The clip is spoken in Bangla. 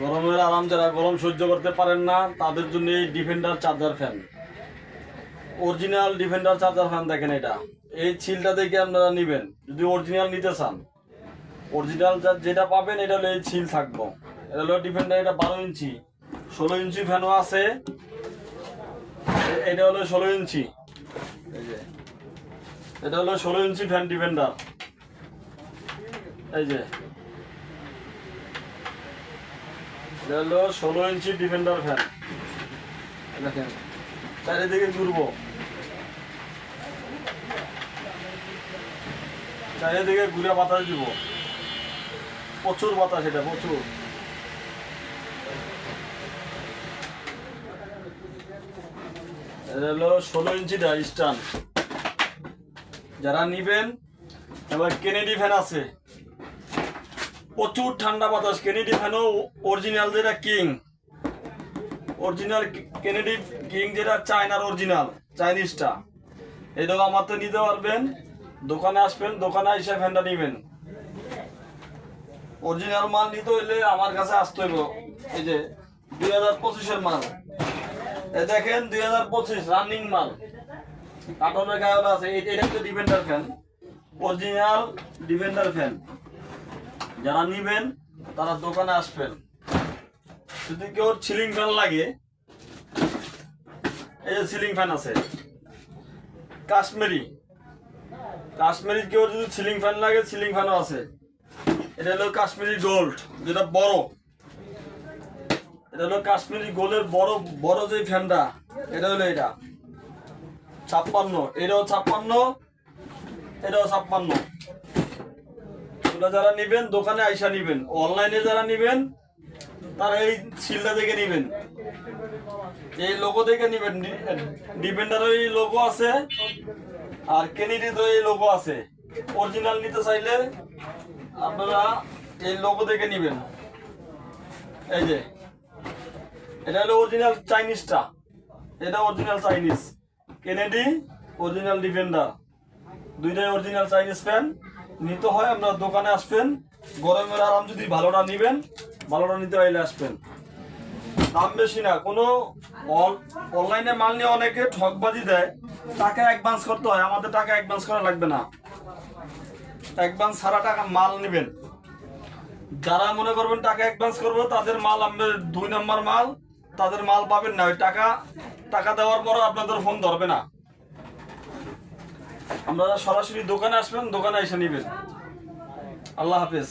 গরমের আরাম, যারা গরম সহ্য করতে পারেন না তাদের জন্য এই defender charger fan, original defender charger fan. দেখেন এটা, এই ছিলটা দেখে আপনারা নেবেন যদি অরিজিনাল নিতে চান। অরিজিনাল যেটা পাবেন এটা হলো এই ছিল থাকবো। এটা হলো ডিফেন্ডার, এটা 12 ইঞ্চি, 16 ইঞ্চি ফ্যানও আছে। এটা হলো 16 ইঞ্চি, এই যে এটা হলো 16 ইঞ্চি ফ্যান ডিফেন্ডার। এই যে এটা হলো 16 ইঞ্চি ডিফেন্ডার ফ্যান। দেখেন চারিদিকে ঘুরবো, চারিদিকে ঘুরে বাতাস দিব, প্রচুর বাতাস, এটা প্রচুর। এটা হলো 16 ইঞ্চিটা স্টান। যারা নিবেন, এবার কেনেডি ফ্যান আছে, প্রচুর ঠান্ডা বাতাস। কেনেডি ফ্যানও অরিজিনাল, যেটা কিং অরিজিনাল কেনেডি কিং, যেটা চায়নার অরিজিনাল চাইনিজটা, এটাও আমার তো নিতে পারবেন। দোকানে আসবেন, দোকানে এসে ফ্যানটা নিবেন। অরিজিনাল মাল নিতে হইলে আমার কাছে আসতে হইব। এই যে 2025-এর মাল, এই দেখেন 2025 রানিং মাল, কার্টনের গায়ে আছে। এটা হচ্ছে defender fan, original defender fan. যারা নিবেন তারা দোকানে আসবেন। যদি কেউ সিলিং ফ্যান লাগে, এই যে সিলিং ফ্যান আছে কাশ্মীরি, কাশ্মীরি কেউ যদি সিলিং ফ্যান লাগে, সিলিং ফ্যানও আছে। এটা হলো কাশ্মীরি গোল্ড, যেটা বড়। এটা হলো কাশ্মীরি গোল্ডের বড় বড় যে ফ্যানটা, এটা হলো এটা 56, এটাও 56, এটাও 56। এগুলো যারা নিবেন দোকানে আইসা নিবেন। অনলাইনে যারা নিবেন তারা এই সিলটা দেখে নিবেন, এই লোগো দেখে নিবেন। ডিফেন্ডারও এই লোগো আছে, আর কেনেডিরও এই লোগো আছে। অরিজিনাল নিতে চাইলে আপনারা এই লোগো দেখে নিবেন। এই যে এটা হলো অরিজিনাল চাইনিজটা, এটা original Chinese. Kennedy, original defender, দুইটাই অরিজিনাল চাইনিজ ফ্যান। নিতে হয় আপনারা দোকানে আসবেন। গরমের আরাম যদি ভালোটা নিবেন, ভালোটা নিতে চাইলে আসবেন। দাম বেশি না, কোনো অনলাইনে মাল নিয়ে অনেকে ঠকবাজি দেয়, টাকা অ্যাডভান্স করতে হয়। আমাদের টাকা অ্যাডভান্স করা লাগবে না, অ্যাডভান্স ছাড়া টাকা মাল নেবেন। যারা মনে করবেন টাকা অ্যাডভান্স করবো, তাদের মাল আপনার 2 নম্বর মাল, তাদের মাল পাবেন না। ওই টাকা দেওয়ার পর আপনাদের ফোন ধরবে না। আপনারা সরাসরি দোকানে আসবেন, দোকানে এসে নেবেন। আল্লাহ হাফেজ।